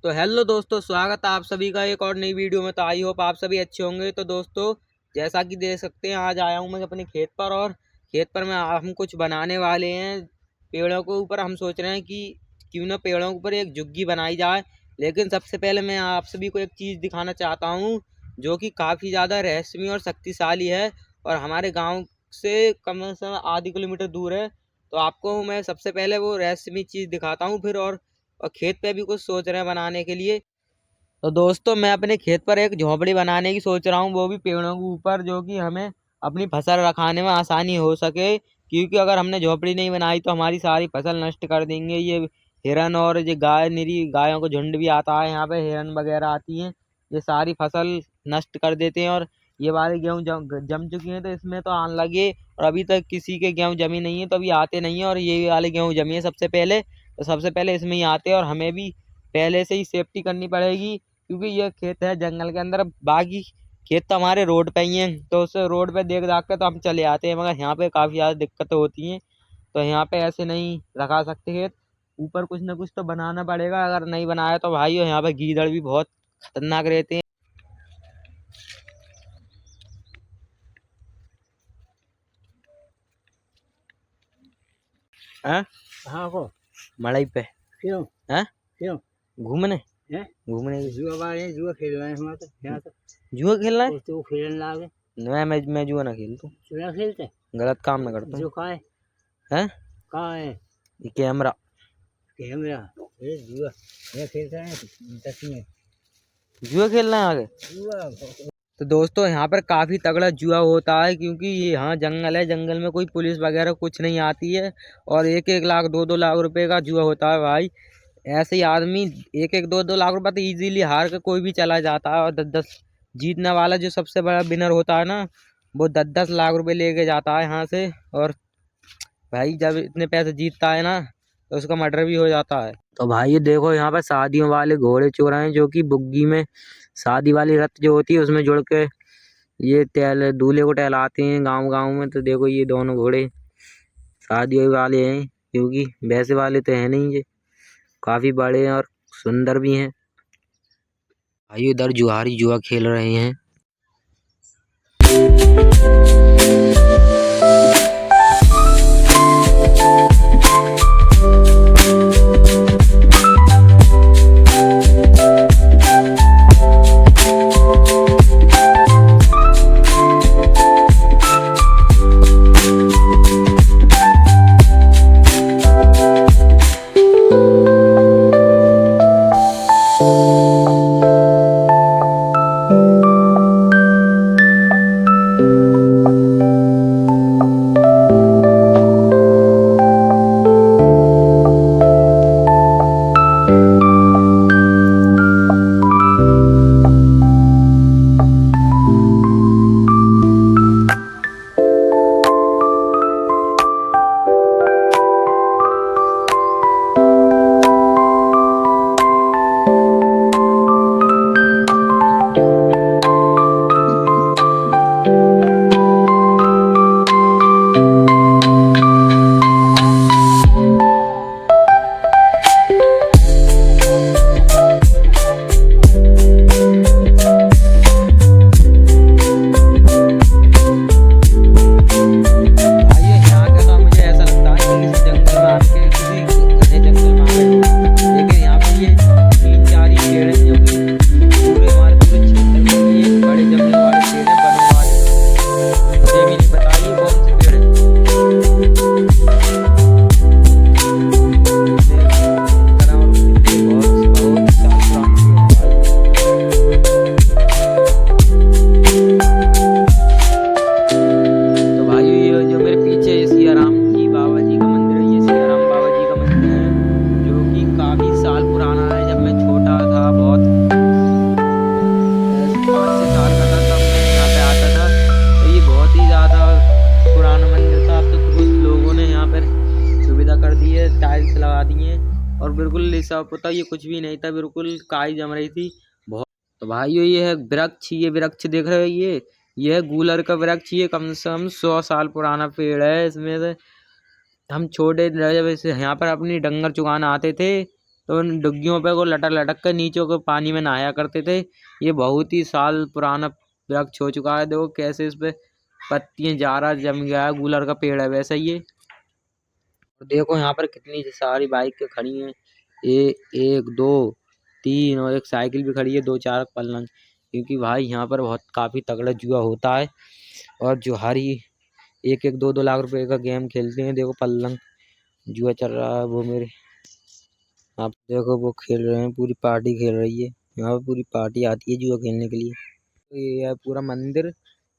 तो हेलो दोस्तों, स्वागत है आप सभी का एक और नई वीडियो में। तो आई होप आप सभी अच्छे होंगे। तो दोस्तों, जैसा कि देख सकते हैं, आज आया हूं मैं अपने खेत पर। और खेत पर हम कुछ बनाने वाले हैं। पेड़ों के ऊपर हम सोच रहे हैं कि क्यों ना पेड़ों के ऊपर एक झुग्गी बनाई जाए। लेकिन सबसे पहले मैं आप सभी को एक चीज़ दिखाना चाहता हूँ, जो कि काफ़ी ज़्यादा रहस्यमय और शक्तिशाली है और हमारे गाँव से कम से कम आधी किलोमीटर दूर है। तो आपको मैं सबसे पहले वो रहस्यमय चीज़ दिखाता हूँ, फिर और खेत पे भी कुछ सोच रहे हैं बनाने के लिए। तो दोस्तों, मैं अपने खेत पर एक झोपड़ी बनाने की सोच रहा हूँ, वो भी पेड़ों के ऊपर, जो कि हमें अपनी फसल रखाने में आसानी हो सके। क्योंकि अगर हमने झोपड़ी नहीं बनाई तो हमारी सारी फसल नष्ट कर देंगे ये हिरन। और ये गाय, निरी गायों को झुंड भी आता है यहाँ पे, हिरन वगैरह आती हैं, ये सारी फसल नष्ट कर देते हैं। और ये वाले गेहूँ जम चुकी हैं, तो इसमें तो आने लगे। और अभी तक किसी के गेहूँ जमी नहीं है, तो अभी आते नहीं है। और ये वाले गेहूँ जमी है सबसे पहले, तो सबसे पहले इसमें ही आते हैं। और हमें भी पहले से ही सेफ्टी करनी पड़ेगी, क्योंकि ये खेत है जंगल के अंदर। बाकी खेत तो हमारे रोड पे ही हैं, तो उस रोड पे देख दाख के तो हम चले आते हैं, मगर यहाँ पे काफ़ी ज़्यादा दिक्कतें होती हैं। तो यहाँ पे ऐसे नहीं रखा सकते खेत, ऊपर कुछ ना कुछ तो बनाना पड़ेगा। अगर नहीं बनाया तो भाई यहाँ पे गीदड़ भी बहुत खतरनाक रहते हैं। हाँ, हाँ को मड़ई पे क्यों हाँ क्यों घूमने है घूमने जुआ बार है जुआ खेल रहे हैं हम तो यहाँ तो जुआ खेलना है। तो खेलने लागे मैं जुआ ना खेलता हूँ, जुआ खेलते गलत काम ना करता जो हूँ। कहाँ हैं है ये कैमरा कैमरा ये जुआ ये खेलते हैं 10 में जुआ खेलना है आगे। जुआ तो दोस्तों, यहाँ पर काफ़ी तगड़ा जुआ होता है, क्योंकि ये यहाँ जंगल है, जंगल में कोई पुलिस वगैरह कुछ नहीं आती है। और 1-1 लाख 2-2 लाख रुपए का जुआ होता है भाई। ऐसे ही आदमी 1-1 2-2 लाख रुपए तो इजीली हार के कोई भी चला जाता है। और 10-10 जीतने वाला जो सबसे बड़ा विनर होता है ना, वो 10-10 लाख रुपए लेके जाता है यहाँ से। और भाई जब इतने पैसे जीतता है ना, तो उसका मर्डर भी हो जाता है। तो भाई ये देखो, यहाँ पर शादियों वाले घोड़े चोर हैं, जो कि बुग्गी में शादी वाली रथ जो होती है उसमें जुड़ के ये दूल्हे को टहलाते हैं गांव गांव में। तो देखो, ये दोनों घोड़े शादी वाले हैं, क्योंकि वैसे वाले तो है नहीं। ये काफी बड़े हैं और सुंदर भी हैं। भाई उधर जुआरी जुआ खेल रहे हैं। टाइल्स लगा दिए। और बिल्कुल ऐसा पता ये कुछ भी नहीं था, बिल्कुल काई जम रही थी बहुत। तो भाइयों, ये है वृक्ष, ये वृक्ष देख रहे हो, ये है गूलर का वृक्ष। ये कम से कम 100 साल पुराना पेड़ है। इसमें से हम छोटे जब यहाँ पर अपनी डंगर चुगाना आते थे, तो उन डुग्गियों पे को लटक लटक कर नीचे के पानी में नहाया करते थे। ये बहुत ही साल पुराना वृक्ष हो चुका है। देखो कैसे इस पे पत्तियां जारा जम गया है, गूलर का पेड़ है वैसा ही ये। और देखो यहाँ पर कितनी सारी बाइक खड़ी हैं। एक दो तीन और एक साइकिल भी खड़ी है, दो चार पलंग। क्योंकि भाई यहाँ पर बहुत काफी तगड़ा जुआ होता है और जो हारी एक एक दो दो लाख रुपए का गेम खेलते हैं। देखो पलंग जुआ चल रहा है वो मेरे, आप देखो वो खेल रहे हैं, पूरी पार्टी खेल रही है। यहाँ पर पूरी पार्टी आती है जुआ खेलने के लिए। तो ये है पूरा मंदिर,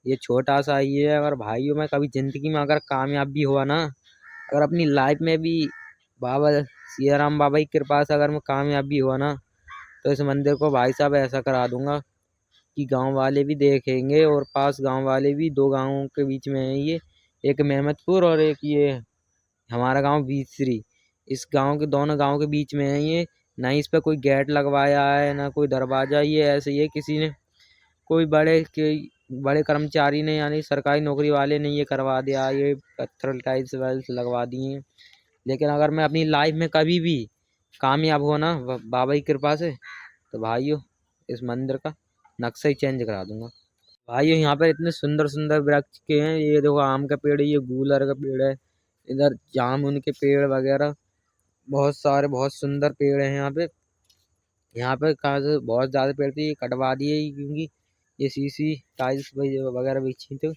ये छोटा सा ही है। अगर भाइयों में कभी जिंदगी में अगर कामयाब भी हुआ ना, अगर अपनी लाइफ में भी बाबा सिया राम बाबा की कृपा से अगर मैं कामयाब भी हुआ ना, तो इस मंदिर को भाई साहब ऐसा करा दूंगा कि गांव वाले भी देखेंगे और पास गांव वाले भी। दो गांवों के बीच में है ये, एक मेहमदपुर और एक ये हमारा गांव बीसरी। इस गांव के दोनों गांव के बीच में है ये। ना इस पे कोई गेट लगवाया है ना कोई दरवाजा, ये ऐसे ही है किसी ने कोई बड़े कर्मचारी ने यानी सरकारी नौकरी वाले ने ये करवा दिया। ये पत्थर टाइल्स वाइल्स लगवा दिए। लेकिन अगर मैं अपनी लाइफ में कभी भी कामयाब हो ना बाबा की कृपा से, तो भाइयों इस मंदिर का नक्शा ही चेंज करा दूंगा। भाइयों यहाँ पर इतने सुंदर सुंदर वृक्ष के हैं। ये देखो आम का पेड़ है, ये गूलर का पेड़ है, इधर जामुन के पेड़ वगैरह बहुत सारे बहुत सुंदर पेड़ हैं यहाँ पे। यहाँ पे कहा से बहुत ज्यादा पेड़ थे, ये कटवा दिए क्योंकि ये सीसी टाइल्स वगैरह बिछी थी।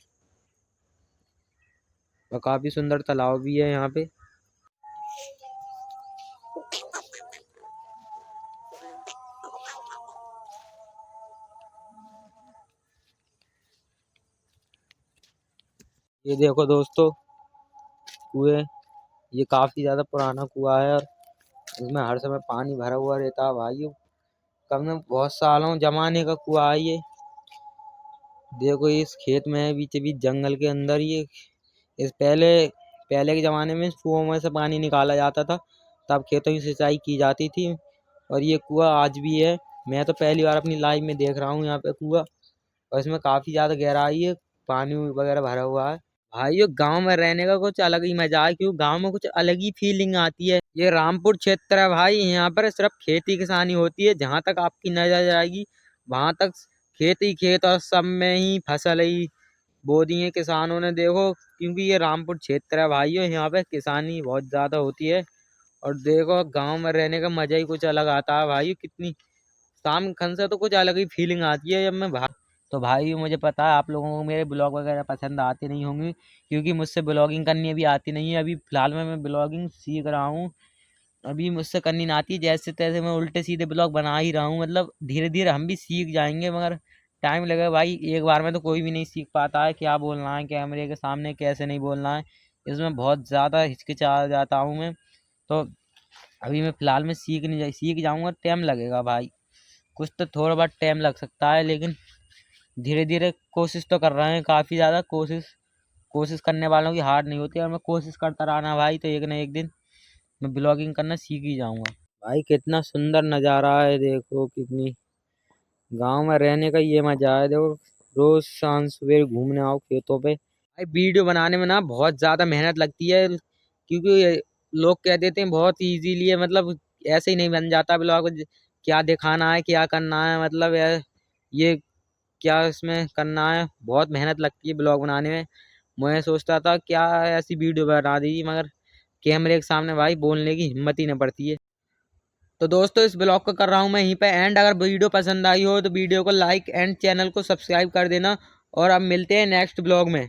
और काफी सुंदर तालाब भी है यहाँ पे। ये देखो दोस्तों कुएं, ये काफी ज्यादा पुराना कुआं है और इसमें हर समय पानी भरा हुआ रहता है भाइयों। कम से कम बहुत सालों जमाने का कुआं है ये। देखो इस खेत में है बीच बीच जंगल के अंदर ये। इस पहले पहले के जमाने में कुओं में से पानी निकाला जाता था, तब खेतों की सिंचाई की जाती थी। और ये कुआं आज भी है। मैं तो पहली बार अपनी लाइफ में देख रहा हूँ यहाँ पे कुआं, और इसमें काफी ज्यादा गहराई है, पानी वगैरह भरा हुआ है। भाइयों गांव में रहने का कुछ अलग ही मजा है, क्योंकि गांव में कुछ अलग ही फीलिंग आती है। ये रामपुर क्षेत्र है भाई, यहाँ पर सिर्फ खेती किसानी होती है। जहां तक आपकी नजर जाएगी वहां तक खेत ही खेत, और सब में ही फसल ही बो दी है किसानों ने। देखो क्योंकि ये रामपुर क्षेत्र है भाइयों, यहाँ पे किसानी बहुत ज्यादा होती है। और देखो गांव में रहने का मजा ही कुछ अलग आता है भाई। कितनी शाम खन से तो कुछ अलग ही फीलिंग आती है जब मैं बाहर। तो भाई मुझे पता है आप लोगों को मेरे ब्लॉग वगैरह पसंद आते नहीं होंगे, क्योंकि मुझसे ब्लॉगिंग करनी अभी आती नहीं है। अभी फिलहाल में मैं ब्लॉगिंग सीख रहा हूँ, अभी मुझसे करनी ना आती है। जैसे तैसे मैं उल्टे सीधे ब्लॉग बना ही रहा हूँ। मतलब धीरे धीरे हम भी सीख जाएंगे, मगर टाइम लगेगा भाई। एक बार में तो कोई भी नहीं सीख पाता है क्या बोलना है कैमरे के सामने, कैसे नहीं बोलना है। इसमें बहुत ज़्यादा हिचकिचा जाता हूँ मैं। तो अभी मैं फिलहाल में सीख जाऊँगा, टाइम लगेगा भाई। कुछ तो थोड़ा बहुत टाइम लग सकता है, लेकिन धीरे धीरे कोशिश तो कर रहे हैं। काफ़ी ज़्यादा कोशिश कोशिश करने वालों की हार नहीं होती, और मैं कोशिश करता रहा ना भाई, तो एक ना एक दिन मैं ब्लॉगिंग करना सीख ही जाऊंगा। भाई कितना सुंदर नज़ारा है, देखो कितनी गांव में रहने का ये मजा है। देखो रोज शाम सवेरे घूमने आओ खेतों पे। भाई वीडियो बनाने में ना बहुत ज्यादा मेहनत लगती है, क्योंकि लोग कह देते हैं बहुत इजीली है, मतलब ऐसे ही नहीं बन जाता ब्लॉग। क्या दिखाना है क्या करना है, मतलब ये क्या इसमें करना है, बहुत मेहनत लगती है ब्लॉग बनाने में। मैं सोचता था क्या ऐसी वीडियो बना दी, मगर कैमरे के सामने भाई बोलने की हिम्मत ही नहीं पड़ती है। तो दोस्तों इस ब्लॉग को कर रहा हूँ मैं यहीं पे एंड। अगर वीडियो पसंद आई हो तो वीडियो को लाइक एंड चैनल को सब्सक्राइब कर देना, और अब मिलते हैं नेक्स्ट ब्लॉग में।